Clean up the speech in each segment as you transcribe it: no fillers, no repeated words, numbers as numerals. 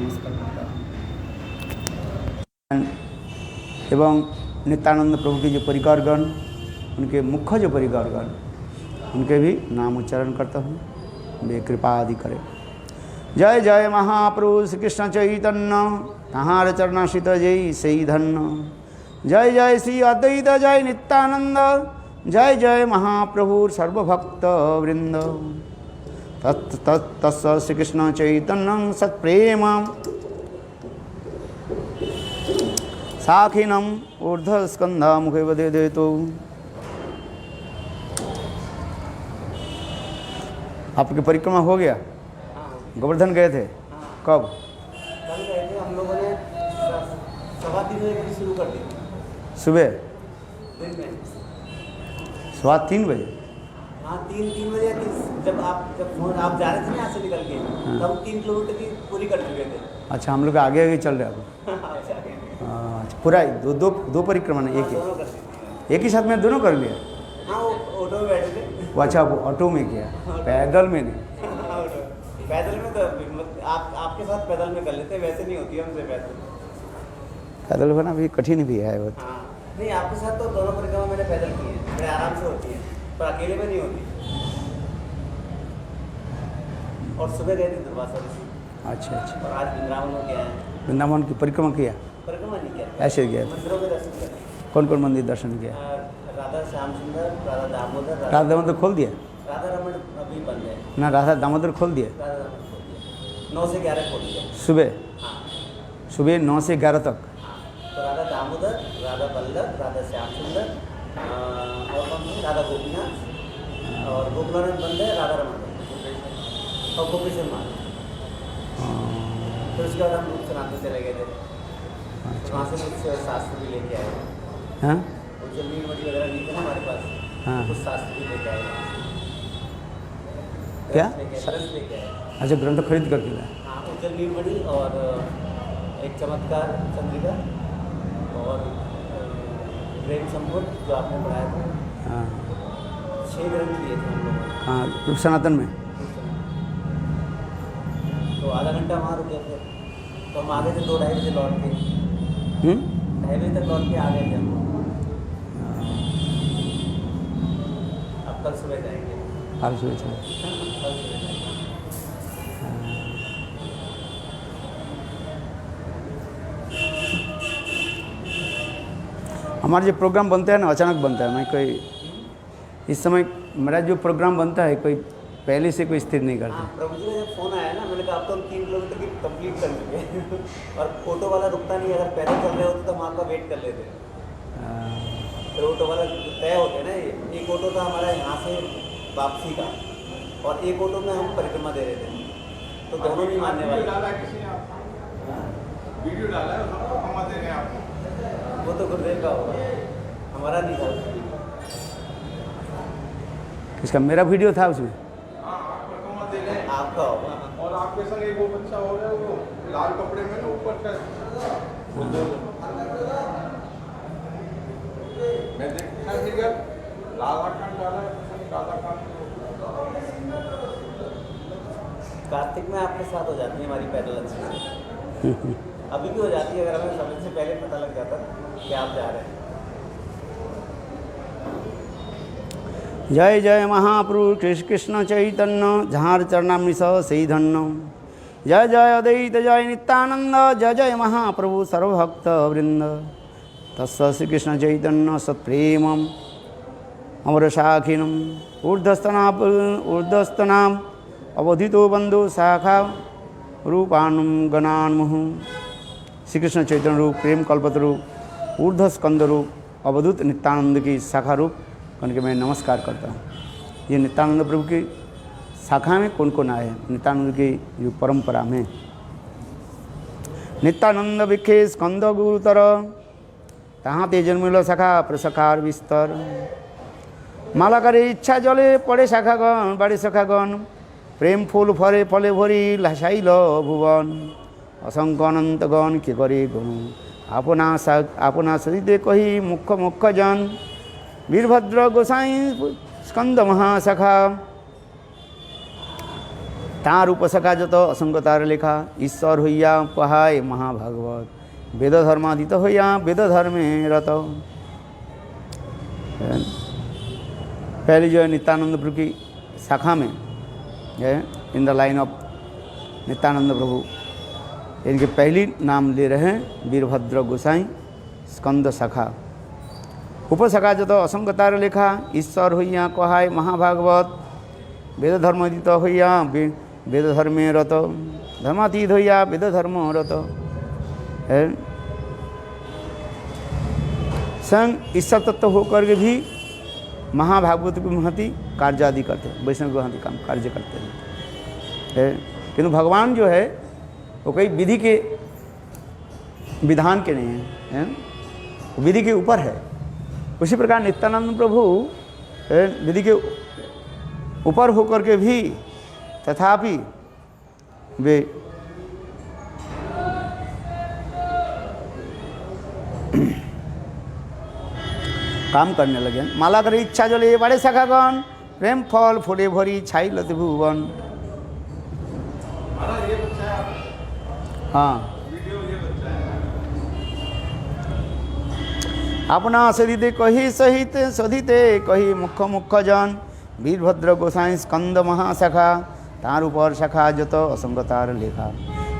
नमस्कार माता। एवं नित्यानंद प्रभु के जो परिवारगण, उनके मुख्य जो परिवारगण, उनके भी नाम उच्चारण करता हूँ, वे कृपा आदि करें। जय जय महाप्रभु श्री कृष्ण चैतन्य, तहार चरणाश्रित जय सही धन्य। जय जय श्री अद्वैत जय नित्यानंद, जय जय महाप्रभु सर्वभक्त वृंद। तत् तत् तस् श्री कृष्ण चैतन्य सत्प्रेम साखिनम ऊर्ध्वस्कंध मुखे वदे तो। आपकी परिक्रमा हो गया? गोवर्धन गए थे? कब? कल गए थे हम लोगों ने। 3:15 बजे शुरू कर दी सुबह दिन में। 3:15 बजे? हाँ, 3 बजे जब आप जा रहे थे ना यहाँ से निकल के, तब 3 किलोमीटर की पूरी कर चुके थे। अच्छा, हम लोग आगे आगे चल रहे हैं अब। अच्छा, पूरा दो परिक्रमा नहीं, एक ही साथ में दोनों कर लिया? हाँ, वो ऑटो में बैठे थे। वो अच्छा, वो ऑटो में किया, पैदल में नहीं? पैदल में तो आपके साथ पैदल में कर लेते, वैसे नहीं होती हमसे पैदल होना भी कठिन भी है बहुत। हाँ, नहीं, आपके साथ तो दोनों परिक्रमा मैंने पैदल की है, बड़े आराम से होती है, पर अकेले में नहीं होती। और सुबह गए थे दुर्वासा ऋषि। अच्छा अच्छा। और आज वृंदावन में गया है। वृंदावन की परिक्रमा किया? परिक्रमा नहीं किया, ऐसे गया? मंदिरों के दर्शन किए। कौन कौन मंदिर दर्शन किया? राधा श्याम सुंदर, राधा दामोदर। राधा दामोदर खोल दिया? राधा रमन अभी बंद है ना, राधा दामोदर खोल दिया? राधा रमन खोल दिया, 9 से 11 खोल दिया सुबह? हाँ सुबह 9 से 11 तक? हाँ। तो राधा दामोदर, राधा बल्लभ, राधा श्याम सुंदर, और कौन सी, राधा गोपीनाथ, और गोकुलानंद बंद है, राधा रमन और गोपीचंद मान। फिर उसके बाद हम रूप सनातन चले गए थे। वहाँ से कुछ शास्त्र भी लेके आए। हाँ वो जो नीलमणि वगैरह नहीं थे ना हमारे पास, हाँ। कुछ शास्त्र भी लेके आए। क्या? ग्रंथ लेके आए। अच्छा, ग्रंथ खरीद करके लाए? हाँ, उज्जवल नीलमणि और एक चमत्कार चंद्रिका और प्रेम संपुट जो आपने पढ़ाया था। हाँ। 6 ग्रंथ लिए थे हम लोग। हाँ, रूप सनातन में? तो आधा घंटा वहाँ रुके थे, तो हम आ गए थे 2-2:30 बजे लौट के। 2:30 बजे तक लौट के आ गए थे हम। अब कल सुबह जाएंगे। कल सुबह चले? कल सुबह जाएंगे। हमारे जो प्रोग्राम बनता है ना, अचानक बनता है। मैं कोई इस समय मेरा जो प्रोग्राम बनता है, कोई पहले से कोई स्थिर नहीं करता। हाँ, प्रभु जी का जब फोन आया ना, मैंने कहा अब तो हम 3 किलोमीटर की कंप्लीट कर चुके हैं। और ऑटो वाला रुकता नहीं, अगर पैदल चल रहे होते तो हम आपका वेट कर लेते। फिर ऑटो वाला तय होते हैं ना, एक ऑटो था हमारा यहाँ से वापसी का, और एक ऑटो में हम परिक्रमा दे रहे थे, तो दोनों नहीं मानने वाले। वीडियो डाला है, परिक्रमा दे रहे हैं आपको? वो तो गुरुदेव का होगा, हमारा नहीं था। इसका मेरा वीडियो था उसमें? आपका होगा। और आपके संग एक वो बच्चा हो रहा है, वो लाल कपड़े में ऊपर का, मैं देखा फिगर लाल आकाश डाला है, काला काला। कार्तिक में आपके साथ हो जाती है हमारी पैदल अच्छे से। अभी भी हो जाती है, अगर हमें समय से पहले पता लग जाता कि आप जा रहे हैं। जय जय महाप्रभु कृष्ण कृष्ण चैतन्य, जहाँ चरणामृत सही धन्य। जय जय अद्वैत जय नित्यानंद, जय जय महाप्रभु सर्वभक्त वृंद। तस् श्री कृष्ण चैतन्य सत्प्रेम अमर शाखिनम ऊर्ध्वस्तनाम अवधितो बंधु शाखा रूपानुम गणान्मुहु। श्री कृष्ण चैतन्य रूप, प्रेम कल्पत रूप, ऊर्ध्व स्कंद रूप, अवधूत नित्यानंद की शाखा रूप उनके मैं नमस्कार करता हूँ। ये नित्यानंद प्रभु की शाखा में कौन कौन आए हैं? नित्यानंद की जो परंपरा में नित्यानंद विखे स्कंद गुरुतर, तहाँ ते जन्मिल शाखा प्रशाखार विस्तर। माला करे इच्छा जले पड़े शाखागण बाड़े शाखागण, प्रेम फूल फरे फले भरी लासाइल भुवन। असंख्य अनंतगण के करे गुण, अपना सदिते कही मुख्य मुख्य जन। वीरभद्र गोसाई स्कंद महाशाखा, तार उपसखा जो तो असंग तार लेखा ईश्वर हइया कहाय महाभागवत वेद धर्मादित हइया वेद धर्मे रत। पहले जो है नित्यानंद प्रभु की शाखा में है in the line of Nityanand Prabhu, इनके पहली नाम ले रहे हैं वीरभद्र गोसाई स्कंद शाखा। उपशाखा जो तो असंगतार लेखा ईश्वर हइया कहाय महाभागवत वेद धर्मातीत हइया वेद धर्मे रत धर्मातीत हइया वेद धर्म रत है। स्वयं ईश्वर तत्व होकर के भी महाभागवत की महती कार्य आदि करते हैं, वैष्णव की महती काम कार्य करते हैं। किंतु भगवान जो है वो कई विधि के विधान के नहीं हैं, विधि के ऊपर है। उसी प्रकार नित्यानंद प्रभु विधि के ऊपर होकर के भी तथापि वे काम करने लगे। माला करे इच्छा जले बड़े शाखागण प्रेम फल फुले भरी छाई लति भुवन। हाँ, अपना सदिते कही सहित सदिते कही मुख्य मुख्य जन वीरभद्र गोसाई स्कंद महाशाखा तार ऊपर शाखा जत असंगतार लेखा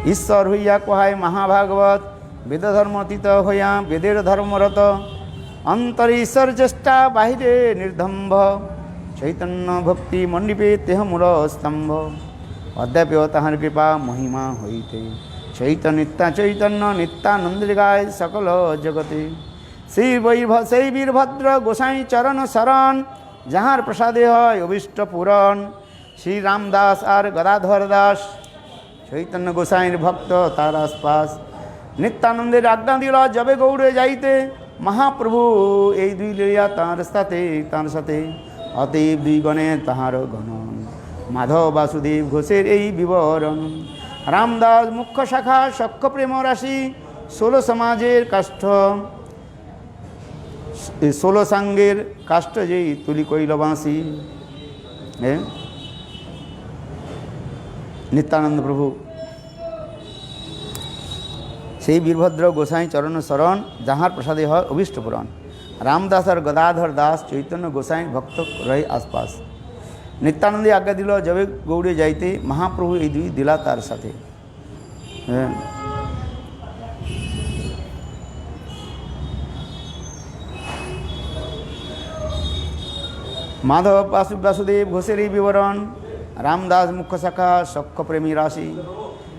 ईश्वर हइया कहाय महाभागवत वेद धर्मातीत हइया वेदेर धर्मरत अंतरीश्वर चेष्टा बाहिरे निर्धम्भ चैतन्य भक्ति मंडिपे तेह मूल स्तंभ अद्याप्य ताहार कृपा महिमा होइते चैतन्य नित्यानंद गाय सकल जगते श्री वीरभद्र गोसाई चरण शरण जहाँ प्रसादे है अभिष्ट पुराण श्री रामदास आर गदाधर दास चैतन्य गोसाई भक्त तार आसपास नित्यानंदेर आज्ञा दिला जबे गौड़े जाइते महाप्रभु এই দুই লইয়া তাঁর সাথে অতএব দুই গণে তাহার গণন মাধব বাসুদেব ঘোষের এই বিবরণ রামদাস মুখ্য শাখা সখ্য প্রেম রাশি 16 সমাজের কাষ্ঠ 16 সাঙ্গের কাষ্ঠ যেই তুলি কইল বাঁশি। नित्यानंद प्रभु से वीरभद्र गोसाई चरण शरण जहाँ प्रसादे है अभिष्ट पुराण रामदास और गदाधर दास चैतन्य गोसाई भक्त रहे आसपास नित्यानंद आज्ञा दिल जबे गौड़े जाइते महाप्रभु ये दुई दिला तार साथे। माधव वासुदेव घोषेर विवरण रामदास मुख्य शाखा सख्य प्रेमी राशि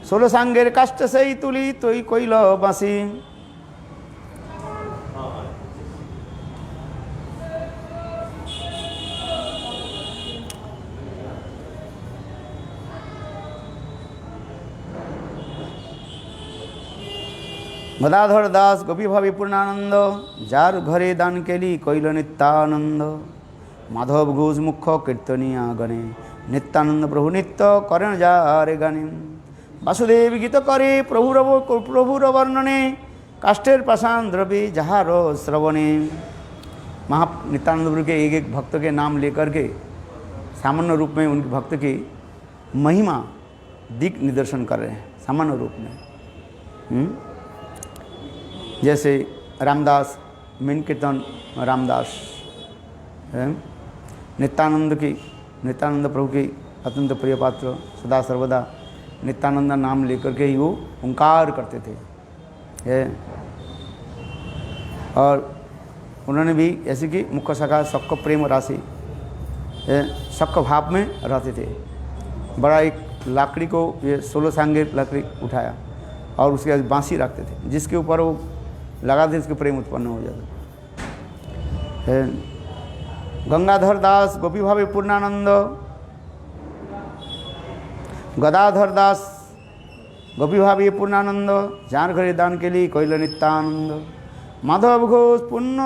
16 सांगेर काष्ठ सही तुली तोई कोइल बाँसी। गदाधर दास गोपी भावी पूर्णानंद जार घरे दान केली कोइल नित्यानंद माधव घोष मुख्य कीर्तनिया गणे नित्यानंद प्रभु नित्य करें जारे गाने वासुदेव गीत करे प्रभुर वर्णने काष्ठेर पाषाण द्रव्य जहार श्रवणे। महा नित्यानंद प्रभु के एक भक्त के नाम लेकर के सामान्य रूप में उनके भक्त की महिमा दिक निदर्शन कर रहे हैं सामान्य रूप में। जैसे रामदास मेन कीर्तन रामदास नित्यानंद प्रभु की अत्यंत प्रिय पात्र सदा सर्वदा नित्यानंद नाम लेकर के ही वो ओंकार करते थे। और उन्होंने भी ऐसे कि मुख्य शाखा सख्य प्रेम राशि सख्य भाव में रहते थे। बड़ा एक लाकड़ी को ये 16 सांगेर लकड़ी उठाया और उसके बाद बांसी रखते थे जिसके ऊपर वो लगा दे इसके प्रेम उत्पन्न हो जाता। गंगाधर दास गोपी भावे पूर्णानंद गदाधर दास गोपी भावी पूर्णानंद जार घरे दान के लिए कोइल नित्यानंद माधव घोष पुण्य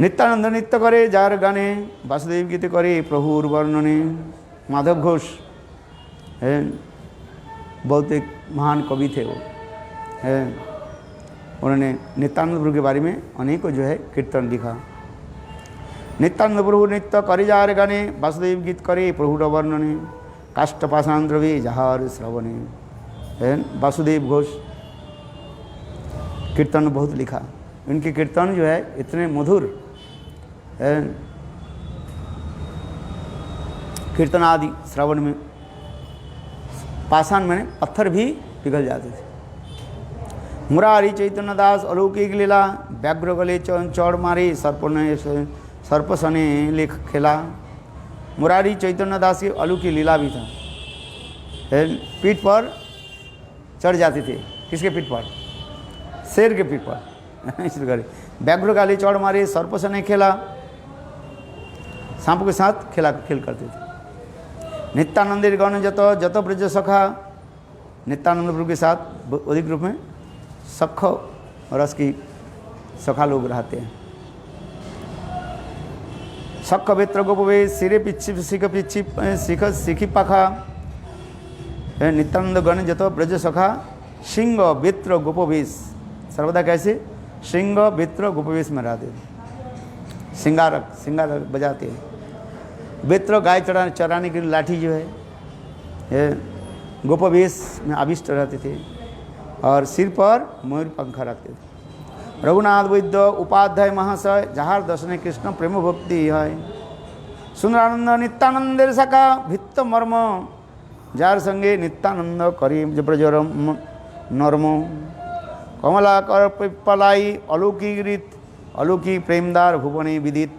नित्यानंद नित्य करे जार गाने वासुदेव गीत करे प्रभुर वर्णने। माधव घोष बहुत एक महान कवि थे वो उन्होंने नित्यानंद प्रभु के बारे में अनेकों जो है कीर्तन लिखा। नित्यानंद प्रभु नित्य करे जार गाने, वासुदेव गीत करे प्रभुर वर्णने, काष्ठ पाषाण द्रवे जहार श्रवणे। वासुदेव घोष कीर्तन बहुत लिखा। इनके कीर्तन जो है इतने मधुर, कीर्तन आदि श्रवण में पाषाण में पत्थर भी पिघल जाते थे। मुरारी चैतन्य दास अलौकिक लीला, व्याघ्र गले चौड़ मारे सर्प सने लेख खेला। मुरारी चैतन्य दास की अलौकिक लीला भी था। पीठ पर चढ़ जाते थे। किसके पीठ पर? शेर के पीठ पर। इस प्रकार व्याघ्र गाली चौड़ मारे सर्प सने खेला, सांप के साथ खेल करते थे। नित्यानंद गण जत ब्रज सखा, नित्यानंद प्रभु के साथ अधिक रूप में सख रस की सखा लोग रहते हैं। सख बेत्र गोपवे सिरे पिछी सिख सिखी पाखा। नित्यानंद गण जत ब्रज सखा, सिंह बेत्र गोपवेश, सर्वदा कैसे? सिंह बेत्र गोपवेश में रहते थे। सिंगारक बजाते हैं। बेत्र गाय चराने की लाठी जो है गोपवेश में आविष्ट रहते थे और सिर पर मयूर पंखा रखते थे। रघुनाथ वैद्य उपाध्याय महाशय, जहार दर्शन कृष्ण प्रेम भक्ति है। सुंदरानंद नित्यानंदेर शाखा भित्त मर्म, जार संगे नित्यानंद करी ब्रजरम नर्म। कमला कर पिप्पलाई अलौकिक रीत, अलौकिक प्रेमदार भुवने विदित।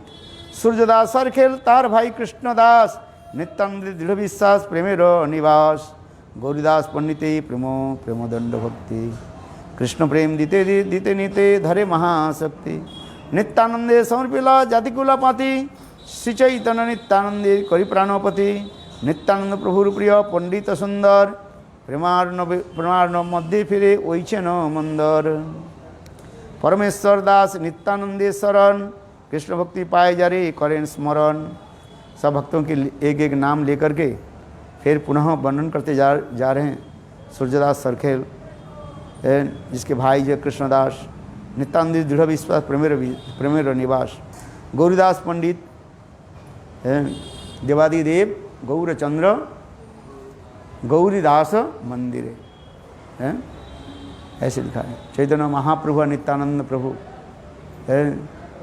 सूर्यदास सरखेल तार भाई कृष्णदास, नित्यानंद दृढ़ विश्वास प्रेमेर निवास। गौरीदास पंडिते प्रेम दंड भक्ति, कृष्ण प्रेम दीते नीते धरे महाशक्ति। नित्यानंदे समर्पिला जातिकुला पाति, श्री चैतन्य नित्यानंदे करी प्राणपति। नित्यानंद प्रभुर प्रिय पंडित सुंदर, प्रेमार्णव मध्य फिरे ओइछे न मंदर। परमेश्वर दास नित्यानंदे शरण, कृष्ण भक्ति पाए जारे करें स्मरण। सब भक्तों के एक एक नाम लेकर के फिर पुनः वर्णन करते जा रहे हैं। सूर्यदास सरखेल, जिसके भाई जो कृष्णदास, नित्यानंद दृढ़ विश्वास प्रेमेर निवास। गौरीदास पंडित, देवादिदेव गौरचंद्र गौरीदास मंदिर है, ऐसे लिखा है। चैतन्य महाप्रभु नित्यानंद प्रभु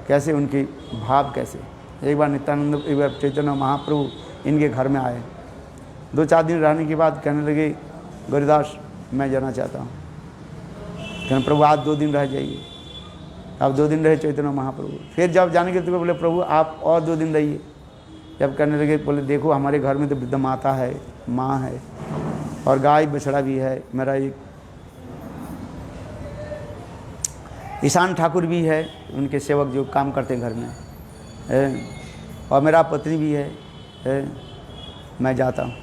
कैसे उनकी भाव कैसे। एक बार नित्यानंद, एक बार चैतन्य महाप्रभु इनके घर में आए। 2-4 दिन रहने के बाद कहने लगे, गौरीदास मैं जाना चाहता हूँ। कहने प्रभु आप 2 दिन रह जाइए। आप 2 दिन रहे चैतन्य महाप्रभु। फिर जब जाने के तो बोले प्रभु आप और 2 दिन रहिए। जब कहने लगे, बोले देखो हमारे घर में तो वृद्ध माता है, माँ है और गाय बछड़ा भी है। मेरा एक ईशान ठाकुर भी है, उनके सेवक जो काम करते हैं घर में, और मेरा पत्नी भी है, मैं जाता हूँ।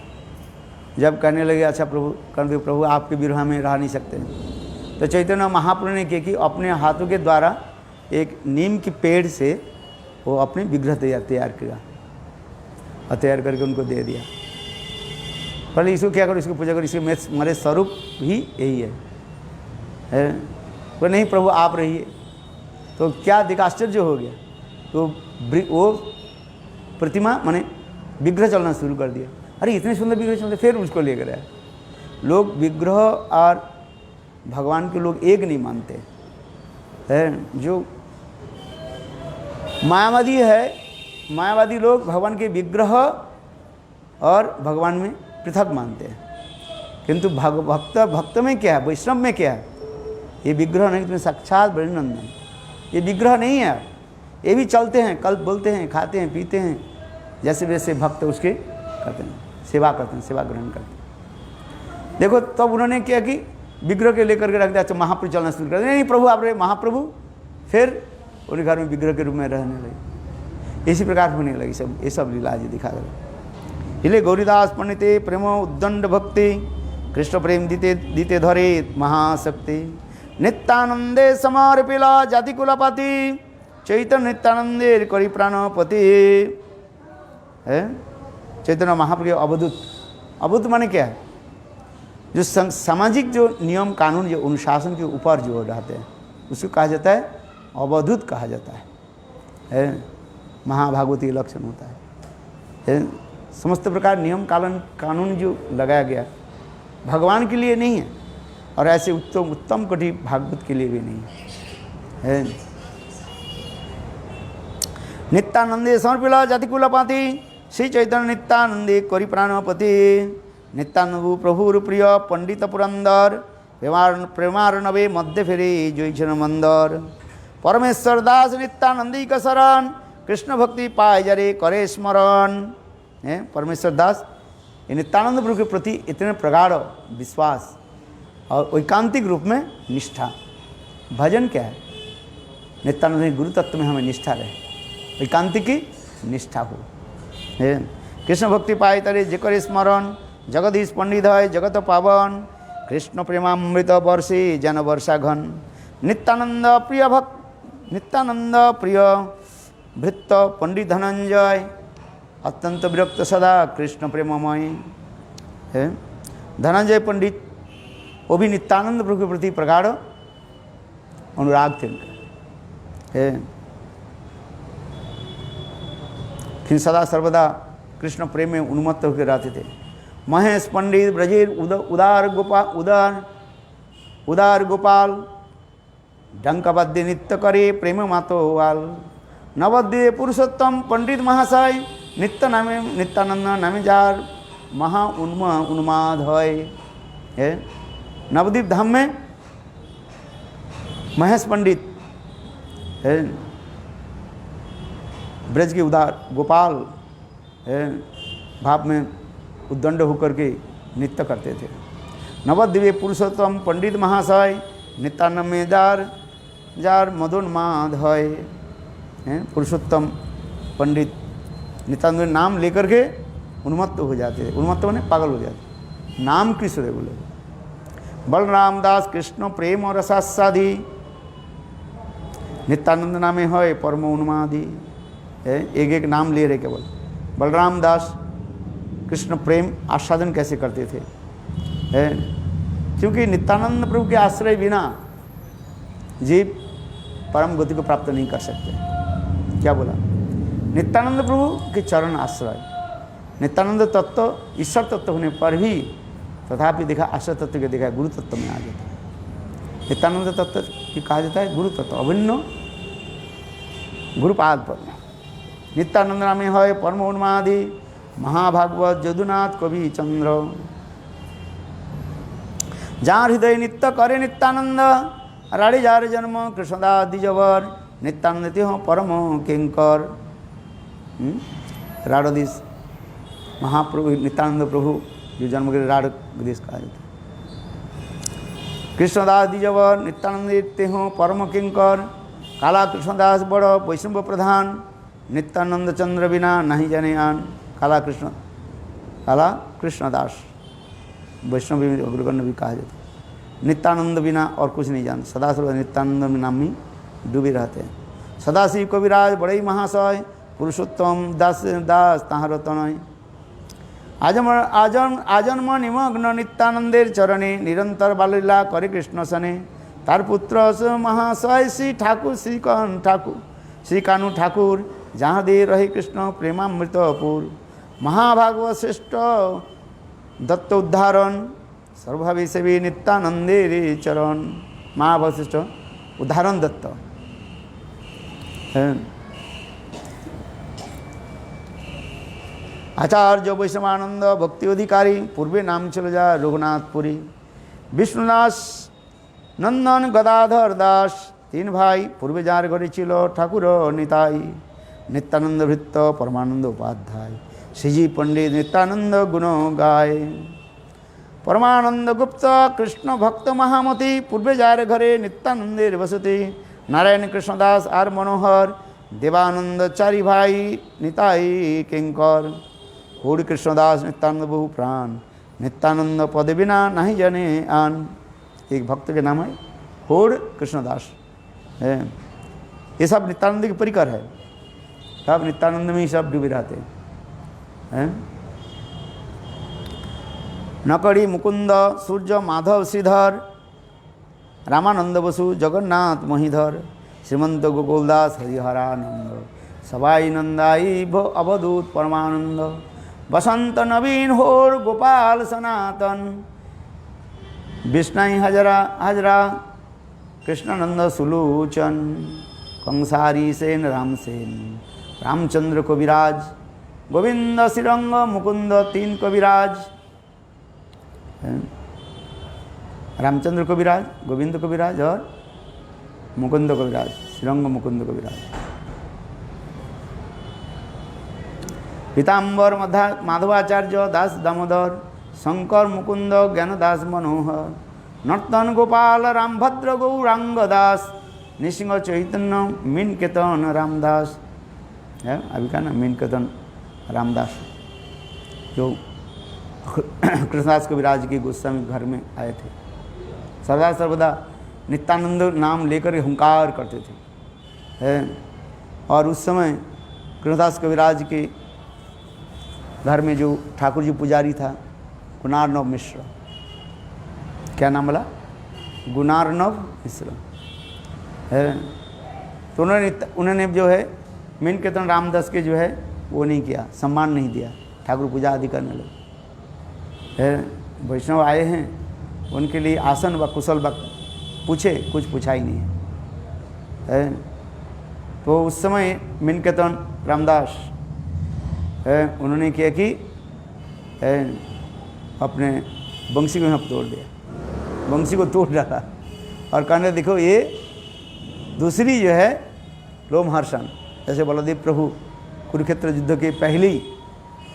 जब कहने लगे अच्छा प्रभु आपके विरह में रह नहीं सकते, तो चैतन्य महाप्रभु ने किया कि अपने हाथों के द्वारा एक नीम के पेड़ से वो अपने विग्रह तैयार किया और तैयार करके उनको दे दिया। पहले इसको क्या करो, इसको पूजा करो, इसके मेरे स्वरूप ही यही है। वो नहीं प्रभु आप रहिए। तो क्या देखा, आश्चर्य हो गया। तो वो प्रतिमा माने विग्रह चलना शुरू कर दिया। अरे इतने सुंदर विग्रह चलते, फिर उसको लेकर आया। लोग विग्रह और भगवान के लोग एक नहीं मानते हैं। जो मायावादी है, मायावादी लोग भगवान के विग्रह और भगवान में पृथक मानते हैं। किंतु भक्त में क्या है, वैष्णव में क्या है, ये विग्रह नहीं, तुम्हें साक्षात ब्रजनंदन, ये विग्रह नहीं है। ये भी चलते हैं, कल बोलते हैं, खाते हैं, पीते हैं, जैसे वैसे भक्त उसके करते हैं, सेवा करते हैं, सेवा ग्रहण करते हैं। देखो तब उन्होंने क्या कि विग्रह के लेकर के रख दिया। अच्छा महाप्रभु चलना शुरू कर दिया। नहीं प्रभु आप रहे महाप्रभु। फिर उनके घर में विग्रह के रूप में रहने लगे। इसी प्रकार होने लगी सब, ये सब लीला जी दिखा गए। इसलिए गौरीदास पंडिते प्रेम उद्दंड भक्ति, कृष्ण प्रेम दीते धरे महाशक्ति। नित्यानंदे समर्पिला जाति कुलपति, चैतन्य नित्यानंदे करी प्राणपति। है चैतन्य महाप्रभु अवधूत। अवधूत माने क्या है, जो सामाजिक जो नियम कानून जो अनुशासन के ऊपर जो रहते हैं, उसको कहा जाता है अवधूत कहा जाता है महाभागवती लक्षण होता है। समस्त प्रकार नियम कानून जो लगाया गया भगवान के लिए नहीं है और ऐसे उत्तम कोटि भागवत के लिए भी नहीं है। नित्यानंदे समर्पिला जातिकुलपाति श्री चैतन्य नित्यानंदे कोरि प्राणपति नित्यानंद प्रभुर प्रिय पंडित पुरंदर प्रेमार्णवे मध्य फेरे जोईछन मंदर परमेश्वर दास नित्यानंदी का शरण कृष्ण भक्ति पाए जरे करे स्मरण। परमेश्वर दास नित्यानंद प्रभु के प्रति इतने प्रगाढ़ विश्वास और एकांतिक रूप में निष्ठा। भजन क्या है? नित्यानंद गुरु तत्व में हमें निष्ठा रहे, एकांतिक की निष्ठा हो। कृष्ण भक्ति पाए तरे जेकर स्मरण जगदीश पंडित है जगत पावन कृष्ण प्रेमामृत वर्षे जन वर्षा घन नित्यानंद प्रिय भृत्त पंडित धनंजय अत्यंत विरक्त सदा कृष्ण प्रेममय है। धनंजय पंडित वो भी नित्यानंद प्रभु के प्रति प्रगाढ़ अनुराग थे उनका। फिर सदा सर्वदा कृष्ण प्रेम में उन्मत्त होकर रहते थे। महेश पंडित ब्रजेर उदार गोपाल डंकवाद्य नित्य करे प्रेम मातो वाल नवद्य पुरुषोत्तम पंडित महाशय नित्य नामे नित्यानंद नामे जार महा उन्माद है। नवद्वीप धाम में महेश पंडित है, ब्रज के उदार गोपाल है, भाव में उद्दंड होकर के नृत्य करते थे। नवद्वीपे पुरुषोत्तम पंडित महाशय नित्यानंद में जार मदोन्माद है। पुरुषोत्तम पंडित नित्यानंद नाम लेकर के उन्मत्त हो जाते थे। उन्मत्त होने पागल हो जाते। नाम किस रे बोले बलराम दास कृष्ण प्रेम और रसास्वादी नित्यानंद नामे है परम उन्मादी है। एक एक नाम ले रहे केवल। बलराम दास कृष्ण प्रेम आस्वादन कैसे करते थे है, क्योंकि नित्यानंद प्रभु के आश्रय बिना जीव परम गति को प्राप्त नहीं कर सकते। क्या बोला? नित्यानंद प्रभु के चरण आश्रय। नित्यानंद तत्व ईश्वर तत्व होने पर भी तथापि देखा आश्रय तत्व के देखा गुरु तत्व में आ जाता है। नित्यानंद तत्व की कहा जाता है गुरु तत्व अभिन्न गुरुपाद पर। नित्यानंद नामे है परम उन्मादी महाभागवत जदुनाथ कवि चंद्र जहाँ हृदय नित्य करे नित्यानंद राड़ी जार जन्म कृष्णदास द्विजवर नित्यानंद हो परम किंकर। राड़ोदीश महाप्रभु नित्यानंद प्रभु जो जन्म के राड़ोदीश कहा जाता है। कृष्णदास द्विजवर नित्यानंद हो परम किंकर काला कृष्णदास बड़ वैष्णव प्रधान नित्यानंद चंद्र बिना नहीं जाने आन। काला कृष्णदास वैष्णव अग्रगण्य भी कहा जाता है। नित्यानंद बिना और कुछ नहीं जानते। सदा सर्वदा नित्यानंद में नाम में डूबे रहते हैं। सदाशिव कविराज बड़े महाशय पुरुषोत्तम दास ताहार तनय आजन्म निमग्न नित्यानंदेर चरणे निरंतर बाललीला करे कृष्ण सने तार पुत्र महाशय श्री ठाकुर श्री कानू ठाकुर जहाँ दे रहे कृष्ण प्रेमामृतपुर महाभागवत श्रेष्ठ दत्त उद्धारण सर्वभावी सेवी नित्यानंदे चरण। महाभागवत श्रेष्ठ उदाहरण दत्त है। आचार्य वैष्णवानंद भक्ति अधिकारी पूर्वे नाम चल जा रघुनाथपुरी विष्णुदास नंदन गदाधर दास तीन भाई पूर्वे जार घरे चिलो ठाकुर निताई नित्यानंद भृत्त परमानंद उपाध्याय श्रीजी पंडित नित्यानंद गुण गाय परमानंद गुप्त कृष्ण भक्त महामती पूर्वे जार घरे नित्यानंदेर वसती नारायण कृष्णदास आर मनोहर देवानंद चारी भाई निताई किंकर होड़ कृष्णदास नित्यानंद बहु प्राण नित्यानंद पद बिना नहीं जाने आन। एक भक्त के नाम है होड़ कृष्णदास है। ये सब नित्यानंद के परिकर है। सब नित्यानंद में ही सब डूबे रहते हैं। नकड़ी मुकुंद सूर्य माधव श्रीधर रामानंद बसु, जगन्नाथ मोहिधर, श्रीमंत गोकुलदास हरिहरानंद, सवाई नंदाई अवधूत परमानंद, बसंत नवीन होर गोपाल सनातन, विष्णु हजरा हजरा कृष्णानंद सुलोचन, कंसारी सेन रामचंद्र कविराज, गोविंद श्रीरंग मुकुंद तीन कविराज, रामचंद्र कविराज, गोविंद कविराज और मुकुंद कविराज, श्रीरंग मुकुंद कविराज। पीताम्बर माधवाचार्य दास दामोदर, शंकर मुकुंद ज्ञानदास मनोहर, नर्तन गोपाल रामभद्र गौरांग दास, नृसिंह चैतन्य मीन केतन रामदास है, अभी का ना मीन केतन रामदास, जो कृष्णदास कविराज के गोस्वामी घर में आए थे। सदा सर्वदा नित्यानंद नाम लेकर हुंकार करते थे है। और उस समय कृष्णदास कविराज के घर में जो ठाकुर जी पुजारी था गुणार्णव मिश्र, क्या नाम बोला, गुणार्णव मिश्र है। तो उन्होंने जो है मीन कीर्तन रामदास के जो है वो नहीं किया, सम्मान नहीं दिया, ठाकुर पूजा आदि करने लगे है। वैष्णव आए हैं, उनके लिए आसन व कुशल व पूछे, कुछ पूछा ही नहीं है। तो उस समय मीन कीर्तन रामदास है, उन्होंने किया कि अपने बंसी को यहाँ तोड़ दिया, बंसी को तोड़ डाला और कहने देखो ये दूसरी जो है लोमहर्षण, जैसे बलदेव प्रभु कुरुक्षेत्र युद्ध के पहले ही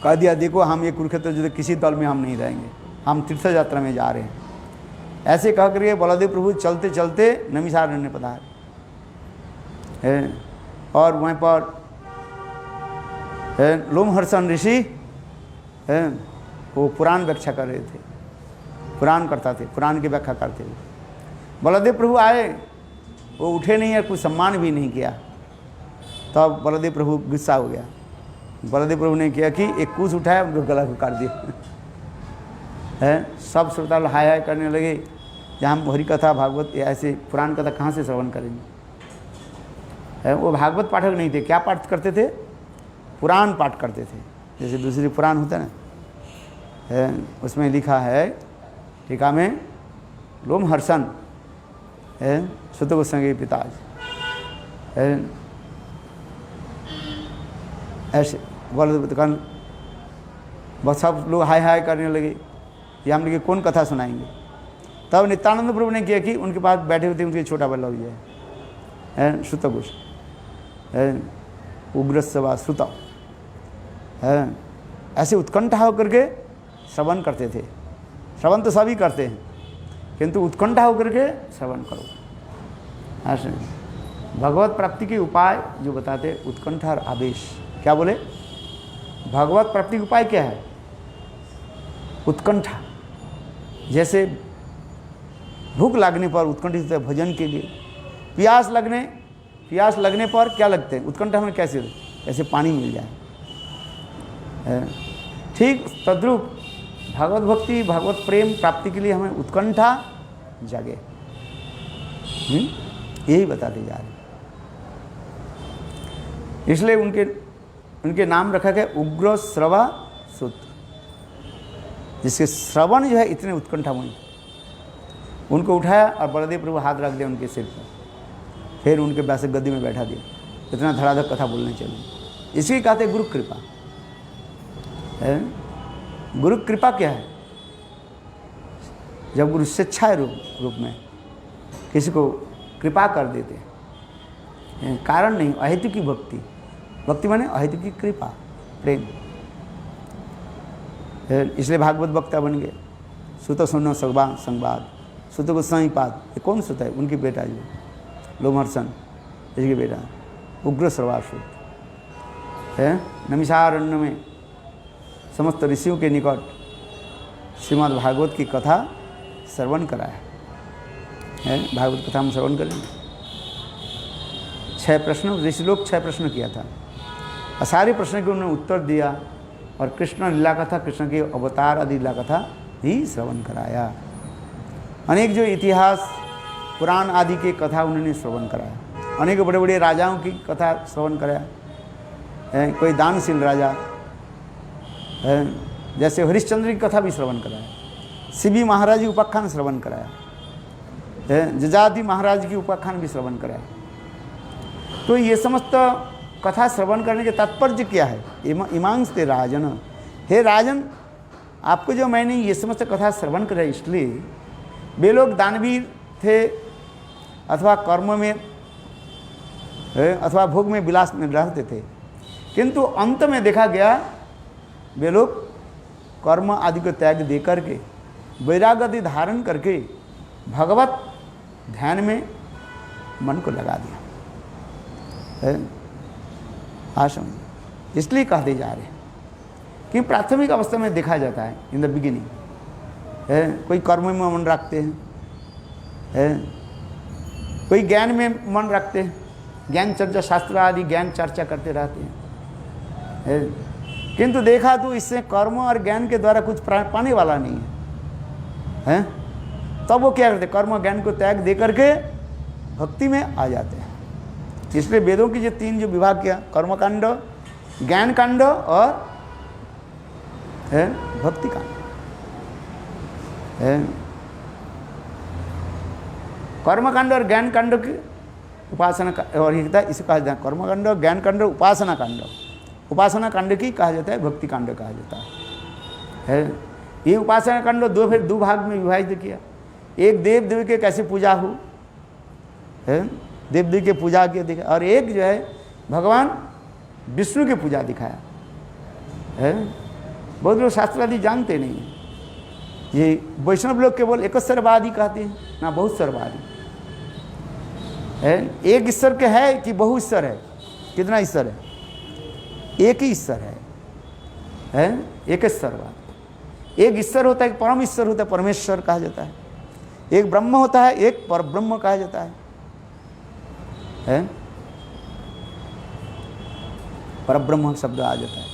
कह दिया देखो हम ये कुरुक्षेत्र युद्ध किसी दल में हम नहीं रहेंगे, हम तीर्थ यात्रा में जा रहे हैं। ऐसे कह करके बलदेव प्रभु चलते चलते नैमिषारण्य पधारे और वहीं पर लोमहर्षण ऋषि वो पुराण व्याख्या कर रहे थे, पुराण करता थे, पुराण की व्याख्या करते थे। बलदेव प्रभु आए, वो उठे नहीं है, कुछ सम्मान भी नहीं किया। तब बलदेव प्रभु गुस्सा हो गया। बलदेव प्रभु ने किया कि एक कूस उठाया, उनको गला को काट दिया है। सब श्रोता हाय हाय करने लगे, जहाँ हम हरि कथा भागवत ऐसे पुराण कथा कहाँ से श्रवण करेंगे है। वो भागवत पाठक नहीं थे, क्या पाठ करते थे, पुराण पाठ करते थे। जैसे दूसरी पुराण होता है ना, उसमें लिखा है टीका में लोमहर्षण है सुत गोस्वामी के पिताज है। ऐसे बोल बस सब लोग हाय हाय करने लगे, ये हम लोग कौन कथा सुनाएंगे। तब नित्यानंद प्रभु ने किया कि उनके पास बैठे हुए थे उनके छोटा बल्लभ जी है श्रुत घोष है, उग्रस्वा श्रुत है। ऐसे उत्कंठा होकर के श्रवण करते थे। श्रवण तो सभी करते हैं, किंतु उत्कंठा होकर के श्रवण करो। ऐसे भगवत प्राप्ति के उपाय जो बताते, उत्कंठा और आवेश। क्या बोले, भगवत प्राप्ति का उपाय क्या है, उत्कंठा। जैसे भूख लगने पर उत्कंठित होते हैं भजन के लिए, प्यास लगने पर क्या लगते हैं, उत्कंठा में कैसे, ऐसे पानी मिल जाए। ठीक तद्रूप भगवत भक्ति, भगवत प्रेम प्राप्ति के लिए हमें उत्कंठा जागे, यही बताते जा रहे। इसलिए उनके नाम रखा गया उग्र श्रवा सुत, जिसके श्रवण जो है इतने उत्कंठामय। उनको उठाया और बलदेव प्रभु हाथ रख दिया उनके सिर पर, फिर उनके बैसे गद्दी में बैठा दिया। इतना धड़ाधड़ कथा बोलने चले। इसी कहते गुरु कृपा है। गुरु कृपा क्या है, जब गुरु स्वेच्छा रूप में किसी को कृपा कर देते हैं, कारण नहीं, अहेतु की भक्ति। भक्ति माने अहेतु की कृपा, प्रेम। इसलिए भागवत वक्ता बन गए। सुत सुनो संवाद, सुत गोस्वामी पाद। ये कौन सुत है, उनकी बेटा जो लोमहर्षण, इसके बेटा उग्र श्रवासुत है। नैमिषारण्य में समस्त ऋषियों के निकट श्रीमद् भागवत की कथा श्रवण कराया है। भागवत कथा हम श्रवण करेंगे। 6 प्रश्न ऋषि लोग 6 प्रश्न किया था, और सारे प्रश्न के उन्होंने उत्तर दिया, और कृष्ण लीला कथा, कृष्ण के अवतार आदि लीला कथा ही श्रवण कराया। अनेक जो इतिहास पुराण आदि की कथा उन्होंने श्रवण कराया, अनेक बड़े बड़े राजाओं की कथा श्रवण कराया है, कोई दानशील राजा है, जैसे हरिश्चंद्र की कथा भी श्रवण कराया, शिवी महाराज की उपाख्यान श्रवण कराया है, जजाति महाराज की उपाख्यान भी श्रवण कराया। तो ये समस्त कथा श्रवण करने के तात्पर्य क्या है? इमांस्ते राजन, हे राजन, आपको जो मैंने ये समस्त कथा श्रवण कराई, इसलिए वे लोग दानवीर थे अथवा कर्म में अथवा भोग में विलास में रहते थे, किंतु अंत में देखा गया वे लोग कर्म आदि को त्याग दे करके वैराग्य धारण करके भगवत ध्यान में मन को लगा दिया है। आश्रम इसलिए कहते जा रहे हैं कि प्राथमिक अवस्था में देखा जाता है इन द बिगिनिंग है, कोई कर्म में मन रखते हैं है, कोई ज्ञान में मन रखते हैं, ज्ञान चर्चा शास्त्र आदि ज्ञान चर्चा करते रहते हैं है, किंतु देखा तो इससे कर्म और ज्ञान के द्वारा कुछ पाने वाला नहीं है, तब वो क्या करते? कर्म ज्ञान को त्याग दे करके भक्ति में आ जाते हैं। इसलिए वेदों की जो तीन जो विभाग किया, कर्मकांड, ज्ञान कांड और भक्ति कांड है। कर्मकांड और ज्ञान कांड की उपासना और इसे कहा जाता है कर्मकांड, ज्ञान कांड, उपासना कांड। उपासना कांड की कहा जाता है भक्ति कांड कहा जाता है। ये उपासना कांड दो भाग में विभाजित किया। एक देव देवी के कैसे पूजा हो है, देव देवी के पूजा के दिखा, और एक जो है भगवान विष्णु की पूजा दिखाया है। बहुत लोग शास्त्र आदि जानते नहीं हैं, ये वैष्णव लोग केवल एकस्वरवादी कहते हैं ना, बहुस्वरवादी है। एक ईश्वर के है कि बहु ईश्वर है? कितना ईश्वर है? एक ही ईश्वर है एक ईश्वरवाद। एक ईश्वर होता है, एक परम ईश्वर होता है, परमेश्वर कहा जाता है। एक ब्रह्म होता है, एक परब्रह्म कहा जाता है परब्रह्म शब्द आ जाता है।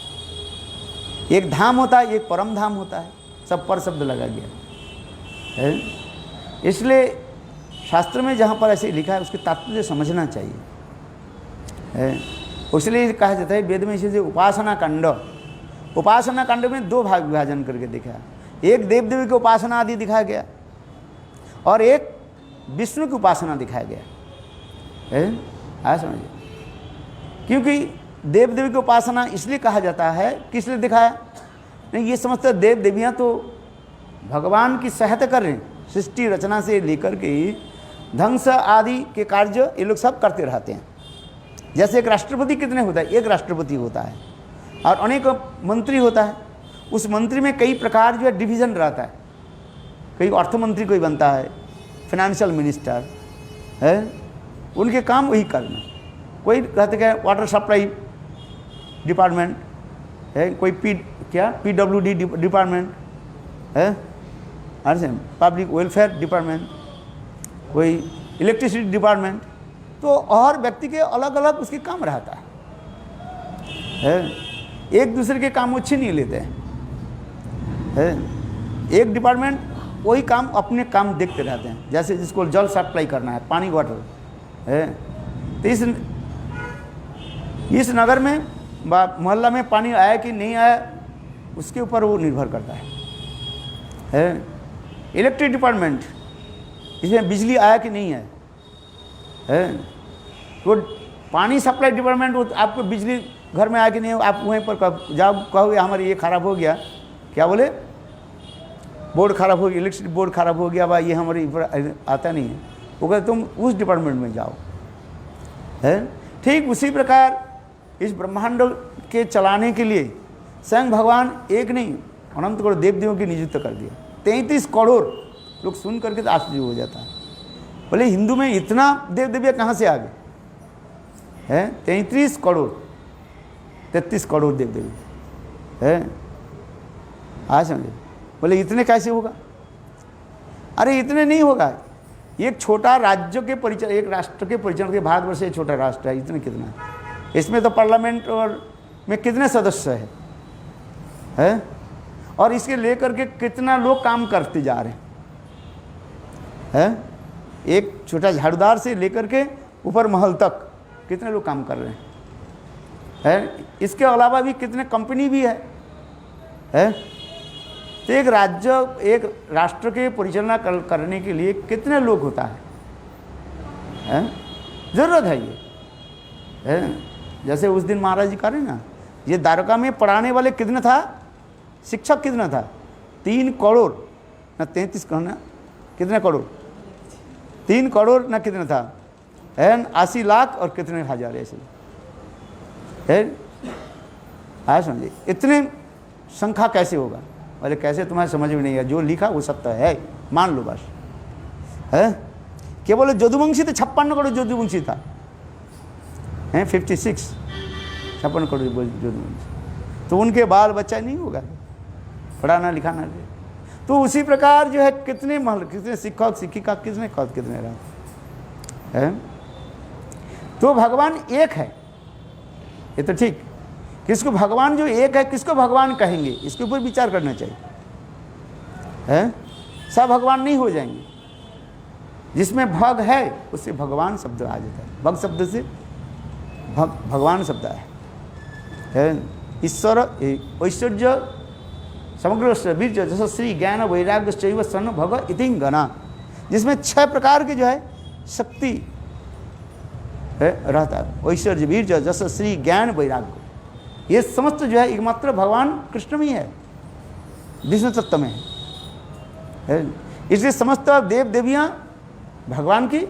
एक धाम होता है, एक परम धाम होता है, सब पर शब्द लगा गया है। इसलिए शास्त्र में जहाँ पर ऐसे लिखा है उसके तात्पर्य समझना चाहिए है। इसलिए कहा जाता है वेद में इसे उपासना कांड, उपासना कांड में दो भाग विभाजन करके दिखाया। एक देव देवी की उपासना आदि दिखाया गया और एक विष्णु की उपासना दिखाया गया है। आया समझिए, क्योंकि देव देवी की उपासना इसलिए कहा जाता है कि इसलिए दिखाया नहीं, ये समझते देव देवियाँ तो भगवान की सहायता कर रहे हैं, सृष्टि रचना से लेकर के ध्वंस आदि के कार्य ये लोग सब करते रहते हैं। जैसे एक राष्ट्रपति कितने होता है? एक राष्ट्रपति होता है और अनेक मंत्री होता है। उस मंत्री में कई प्रकार जो है डिवीज़न रहता है, कई अर्थ मंत्री कोई बनता है, फाइनेंशियल मिनिस्टर है, उनके काम वही करना। कोई कहते हैं वाटर सप्लाई डिपार्टमेंट है, कोई PWD डिपार्टमेंट है, पब्लिक वेलफेयर डिपार्टमेंट, कोई इलेक्ट्रिसिटी डिपार्टमेंट। तो और व्यक्ति के अलग अलग उसके काम रहता है। एक दूसरे के काम वो छीन नहीं लेते हैं। एक डिपार्टमेंट वही काम अपने काम देखते रहते हैं, जैसे जिसको जल सप्लाई करना है, पानी वाटर है, तो इस नगर में मोहल्ला में पानी आया कि नहीं आया उसके ऊपर वो निर्भर करता है। इलेक्ट्रिक डिपार्टमेंट, इसमें बिजली आया कि नहीं है। वो पानी सप्लाई डिपार्टमेंट, वो आपको बिजली घर में आया कि नहीं, आप वहीं पर जाओ कहोगे हमारे ये ख़राब हो गया, क्या बोले बोर्ड ख़राब हो गया, इलेक्ट्रिसिटी बोर्ड ख़राब हो गया, भाई ये हमारे ऊपर आता नहीं है। वो कहते तुम उस डिपार्टमेंट में जाओ है। ठीक उसी प्रकार इस ब्रह्मांड के चलाने के लिए स्वयं भगवान एक नहीं अनंत करोड़ देव देवों की नियुक्त कर दिया। 33 करोड़ लोग सुन करके तो आश्चर्य हो जाता है, बोले हिंदू में इतना देव देवियाँ कहाँ से आ गए हैं? 33 करोड़ 33 करोड़ देव देवी है। आज समझे, बोले इतने कैसे होगा? अरे इतने नहीं होगा, एक छोटा राज्य के परिचय, एक राष्ट्र के परिचय के, भारतवर्ष एक छोटा राष्ट्र है, इतने कितना है? इसमें तो पार्लियामेंट और में कितने सदस्य है? और इसके लेकर के कितना लोग काम करते जा रहे हैं। एक छोटा झाड़ूदार से लेकर के ऊपर महल तक कितने लोग काम कर रहे हैं। इसके अलावा भी कितने कंपनी भी है? तो एक राज्य, एक राष्ट्र के परिचालना करने के लिए कितने लोग होता है? ज़रूरत है ये, जैसे उस दिन महाराज जी कह रहे ना, ये द्वारका में पढ़ाने वाले कितने था, शिक्षक कितना था? 3 करोड़ ना 33 कहना, कितने करोड़? 3 करोड़ ना कितना था? 80 लाख और कितने हजार ऐसे है। समझिए इतने संख्या कैसे होगा? बोले कैसे, तुम्हारे समझ में नहीं है, जो लिखा वो सब तो है, मान लो बस। है केवल यदुवंशी तो 56 करोड़ यदुवंशी था, 56 करोड़ यदुवंशी, तो उनके बाल बच्चा नहीं होगा, पढ़ाना लिखाना नहीं। तो उसी प्रकार जो है कितने महल, कितने शिक्षक शिक्षिका, कितने कद, कितने रहा है। तो भगवान एक है, ये तो ठीक। किसको भगवान जो एक है, किसको भगवान कहेंगे, इसके ऊपर विचार करना चाहिए। है सब भगवान नहीं हो जाएंगे, जिसमें भग है उससे भगवान शब्द आ जाता है। भग शब्द से भगवान शब्द है। ईश्वर ऐश्वर्य समग्र वीर जशस्वी ज्ञान वैराग्य चैव सन भग इतिंगना, जिसमें 6 प्रकार के जो है शक्ति रहता है। ऐश्वर्य वीर जशस्वी ज्ञान वैराग्य, ये समस्त जो है एकमात्र भगवान कृष्ण में ही है, विष्णु तत्व में है। इसलिए समस्त देव देवियाँ भगवान की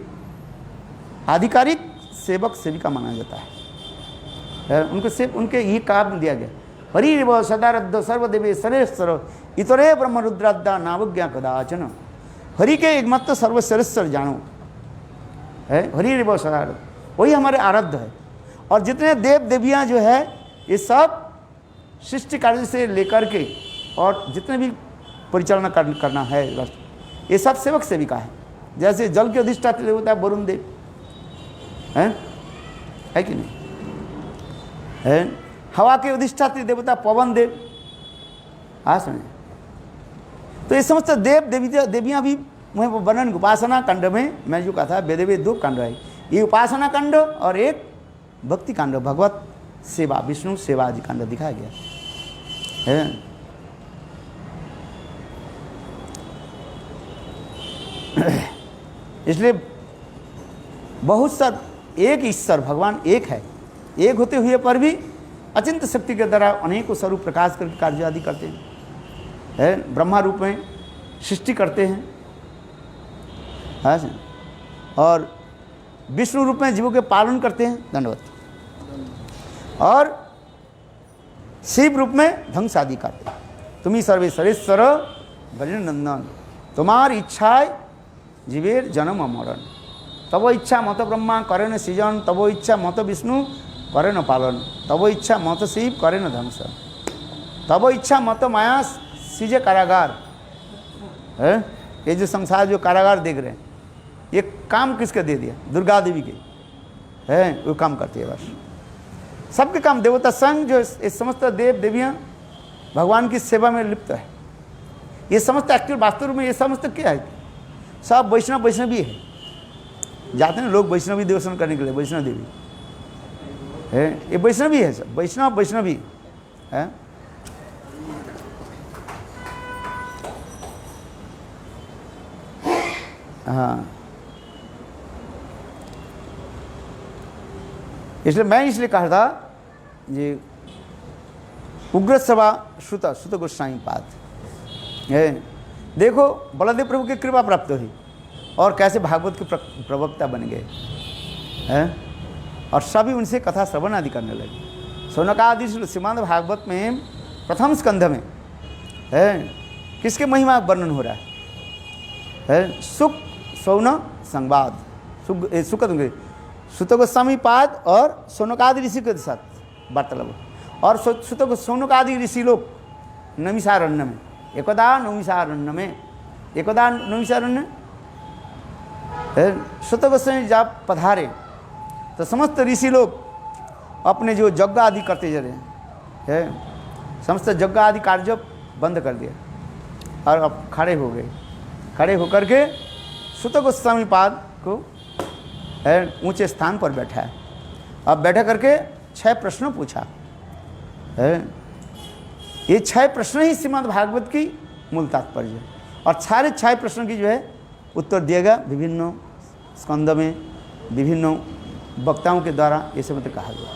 आधिकारिक सेवक सेविका माना जाता है। उनको सिर्फ उनके ही काम दिया गया। हरि रेव सदारद्ध सर्वदेवे सरेश्वर इतरे ब्रह्म रुद्राद्दा नावज्ञा कदाचन, हरि के एकमात्र सर्वश्रेष्ठ जानो है। हरि रेव सदारद्ध, वही हमारे आराध्य है। और जितने देव देवियाँ जो है ये सब सृष्टि कार्य से लेकर के और जितने भी परिचालना करना है राष्ट्र, ये सब सेवक सेविका है। जैसे जल के अधिष्ठाता देवता है वरुण देव, है कि नहीं है? हवा के अधिष्ठात्री देवता पवन देव। सुनिए, तो ये समस्त देव देवियाँ भी वर्णन उपासना कांड में मैं जो कहा था, वेद 2 कांड है, ये उपासना कांड और एक भक्ति कांड, भगवत सेवा विष्णु सेवा आदि कांड दिखाया गया है। इसलिए बहुत सा एक ईश्वर भगवान एक है, एक होते हुए पर भी अचिंत शक्ति के द्वारा अनेकों स्वरूप प्रकाश करके कार्य आदि करते हैं। ब्रह्मा रूप में सृष्टि करते हैं, और विष्णु रूप में जीवों के पालन करते हैं, दंडवत, और शिव रूप में ध्वंस आदि करते हैं। तुम्ही सर्वे सरेश्वर भजन नंदन, तुम्हारी इच्छाएं जीवेर जन्म मरण, तब इच्छा मत ब्रह्मा करे न सृजन, तब इच्छा मत विष्णु करे न पालन, तब इच्छा मत शिव करे न ध्वंस, तब इच्छा मत माया सीजे कारागार है। ये जो संसार जो कारागार देख रहे हैं, ये काम किसके दे दिया? दुर्गा देवी के है, वो काम करती है बस। सबके काम देवता संघ जो इस समस्त देव देवियाँ भगवान की सेवा में लिप्त है। ये समस्त एक्चुअल वास्तव में ये समस्त क्या है? सब वैष्णवी है। जाते हैं लोग वैष्णवी दर्शन करने के लिए, वैष्णव देवी है, ये वैष्णवी है, सब वैष्णवी है। हाँ, इसलिए कहा था ये उग्र सभा सुत गोस्वामी पाद है। देखो बलदेव प्रभु की कृपा प्राप्त हुई और कैसे भागवत के प्रवक्ता बन गए हैं, और सभी उनसे कथा श्रवण आदि करने लगे। सौनकादि श्रीमद् भागवत में प्रथम स्कंध में है किसके महिमा वर्णन हो रहा है? सुख सौन संवाद, सुत गोस्वामी पाद और सौनकादि ऋषि के साथ वार्तालाप, और सौनकादि ऋषि लोग नैमिषारण्य में, एकदा नैमिषारण्य सुत गोस्वामी जब पधारे तो समस्त ऋषि लोग अपने जो यज्ञ आदि करते जा रहे हैं, समस्त यज्ञ आदि कार्य बंद कर दिया और अब खड़े हो गए। खड़े होकर के सुत गोस्वामी पाद को ऊंचे स्थान पर बैठा है। अब बैठा करके 6 प्रश्न पूछा है। ये 6 प्रश्न ही श्रीमद् भागवत की मूल तात्पर्य है, और सारे 6 प्रश्नों की जो है उत्तर दिएगा विभिन्न स्कंद में, विभिन्न वक्ताओं के द्वारा ये सब मतलब कहा गया।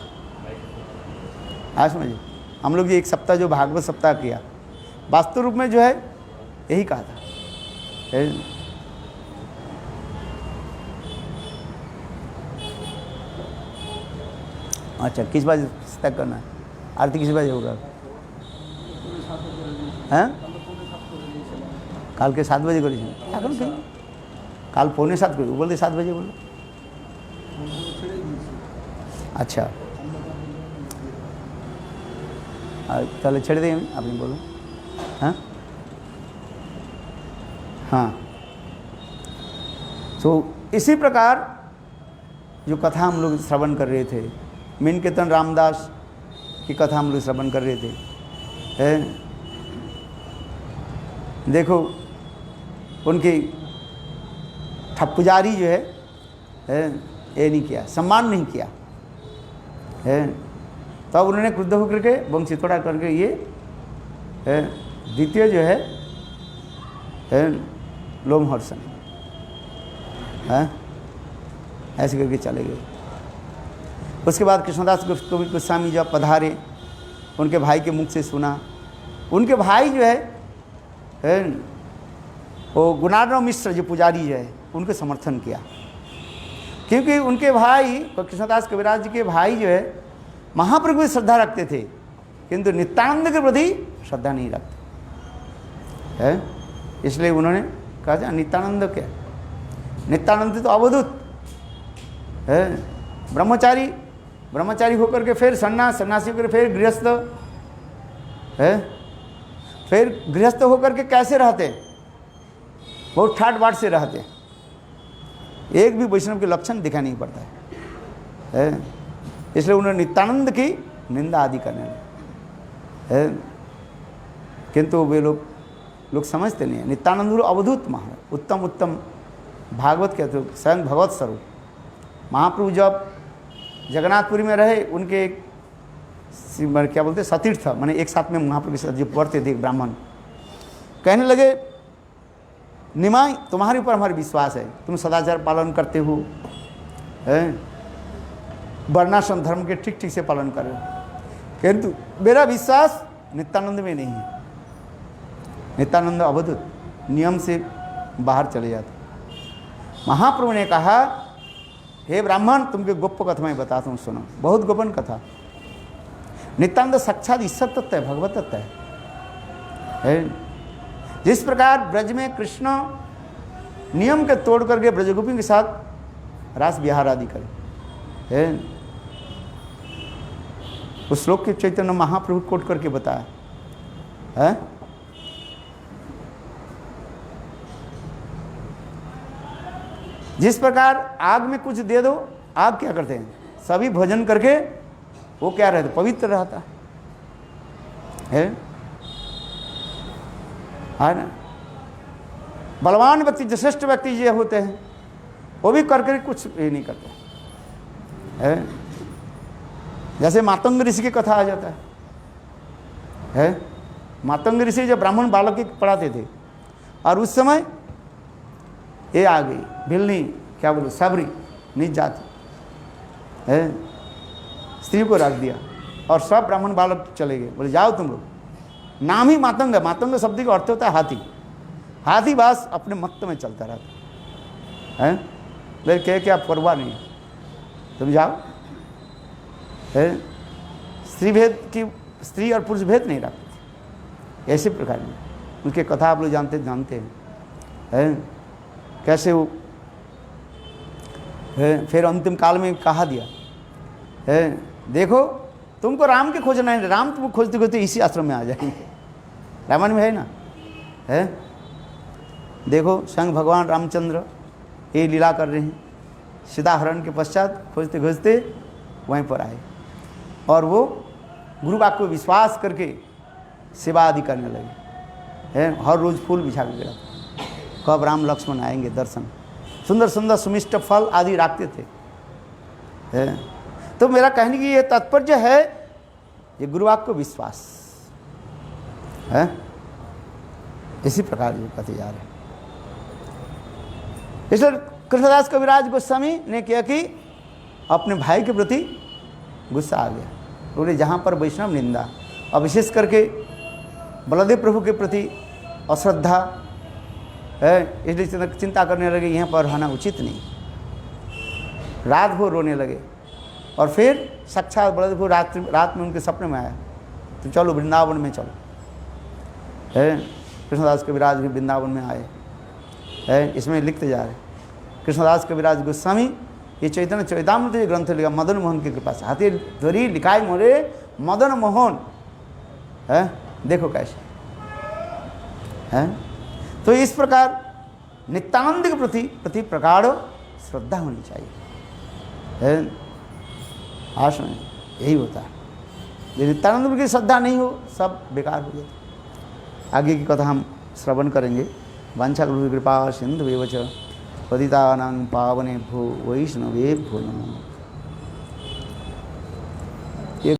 आज समझिए, हम लोग ये 1 सप्ताह जो भागवत सप्ताह किया, वास्तव रूप में जो है यही कहा था। अच्छा, किस बजे तक करना है? आरती किस बजे होगा? हैं? काल के 7 बजे करी क्या करूँ? काल 6:45 करूँ, बोलते 7 बजे बोलो। अच्छा, चलो छेड़ देंगे, आपने बोलो। हाँ हाँ, तो इसी प्रकार जो कथा हम लोग श्रवण कर रहे थे, मीन कीर्तन रामदास की कथा हम लोग श्रवण कर रहे थे, देखो उनकी पुजारी जो है ये नहीं किया, सम्मान नहीं किया है। तब उन्होंने क्रुद्ध होकर के वंशी तोड़ा करके ये द्वितीय जो है लोमहर्षण ऐसे करके चले गए। उसके बाद कृष्णदास गोस्वामी जब पधारे, उनके भाई के मुख से सुना। उनके भाई जो है वो गुणार्णव मिश्र जो पुजारी जो है उनके समर्थन किया, क्योंकि उनके भाई कृष्णदास कविराज जी के भाई जो है महाप्रभु में श्रद्धा रखते थे, किंतु नित्यानंद के प्रति श्रद्धा नहीं रखते है। इसलिए उन्होंने कहा नित्यानंद क्या, नित्यानंद तो अवधूत है, ब्रह्मचारी होकर के फिर सन्यासी होकर फिर गृहस्थ है, फिर गृहस्थ होकर के कैसे रहते, बहुत ठाट बाट से रहते, एक भी वैष्णव के लक्षण दिखाई नहीं पड़ता है। इसलिए उन्होंने नित्यानंद की निंदा आदि करने लगे, किंतु वे लोग समझते नहीं है। नित्यानंद अवधूत महाराज, उत्तम उत्तम भागवत कहते हो, स्वयं भगवत स्वरूप। महाप्रभु जब जगन्नाथपुरी में रहे, उनके एक क्या बोलते सतीर्थ, माने एक साथ में महाप्रभु के साथ जो पढ़ते थे ब्राह्मण, कहने लगे निमाई तुम्हारे ऊपर हमारा विश्वास है, तुम सदाचार पालन करते हो, वर्णाश्रम धर्म के ठीक ठीक से पालन कर रहे हो, किंतु मेरा विश्वास नित्यानंद में नहीं है। नित्यानंद अवधूत, नियम से बाहर चले जाते। महाप्रभु ने कहा हे ब्राह्मण, तुमके गोप्य कथा मैं बताता हूँ, सुनो, बहुत गोपन कथा। नित्यानंद साक्षात ईश्वर तत्व है, भगवत तत्व है। जिस प्रकार ब्रज में कृष्ण नियम के तोड़ करके ब्रजगोपी के साथ रास विहार आदि करे, उस श्लोक के चैतन्य महाप्रभु कोट करके बताया है। जिस प्रकार आग में कुछ दे दो, आग क्या करते हैं, सभी भोजन करके वो क्या रहता, पवित्र रहता है ना। बलवान व्यक्ति, जो श्रेष्ठ व्यक्ति जो होते हैं, वो भी करके कुछ ये नहीं करते है। जैसे मातंग ऋषि की कथा आ जाता है। मातंग ऋषि जब ब्राह्मण बालक के पढ़ाते थे, और उस समय ये आ गई भिलनी, क्या बोलो, सबरी नीच जाति है, स्त्री को रख दिया और सब ब्राह्मण बालक चले गए। बोले जाओ तुम लोग, नाम ही मातंग है। मातंग शब्द का अर्थ होता है हाथी। हाथी बस अपने मत में चलता रहता है, लेकिन कह क्या परवाह नहीं, तुम जाओ। स्त्री भेद की, स्त्री और पुरुष भेद नहीं रखते। ऐसे प्रकार में उनके कथा आप लोग जानते हैं कैसे वो फिर अंतिम काल में कहा दिया है, देखो तुमको राम के खोजना है, राम तुम खोजते खोजते इसी आश्रम में आ जाएंगे। रामायण में है ना, है, देखो स्वयं भगवान रामचंद्र ये लीला कर रहे हैं। सीताहरण के पश्चात खोजते खोजते वहीं पर आए, और वो गुरु बाप को विश्वास करके सेवा आदि करने लगे। हर रोज़ फूल बिछा के गिरा, कब राम लक्ष्मण आएंगे दर्शन, सुंदर सुंदर सुमिष्ट फल आदि रखते थे। तो मेरा कहने की ये तात्पर्य है, ये गुरुवाक्य को विश्वास है। इसी प्रकार जो कहते जा रहे। इसलिए कृष्णदास कविराज गोस्वामी ने किया कि अपने भाई के प्रति गुस्सा आ गया, बोले जहाँ पर वैष्णव निंदा, और विशेष करके बलदेव प्रभु के प्रति अश्रद्धा है, इसलिए चिंता करने लगे यहाँ पर रहना उचित नहीं। रात भर रोने लगे और फिर साक्षात बलदेव प्रभु रात में उनके सपने में आया, तो चलो वृंदावन में चलो। है कृष्णदास कविराज भी वृंदावन में आए है, इसमें लिखते जा रहे कृष्णदास कविराज गोस्वामी ये चैतन्य चैतामृत ये ग्रंथ लिखा मदन मोहन की कृपा से, हाथी धरी लिखाई मोरे मदन मोहन है, देखो कैसे है। तो इस प्रकार नित्यानंद के प्रति प्रगाढ़ श्रद्धा होनी चाहिए है। आश्रम में यही होता है, यदि नित्यानंद की श्रद्धा नहीं हो सब बेकार हो जाता। आगे की कथा हम श्रवण करेंगे। वांछा कृपा सिंधु पतितानां पावनेभ्यो वैष्णवेभ्यो नमः।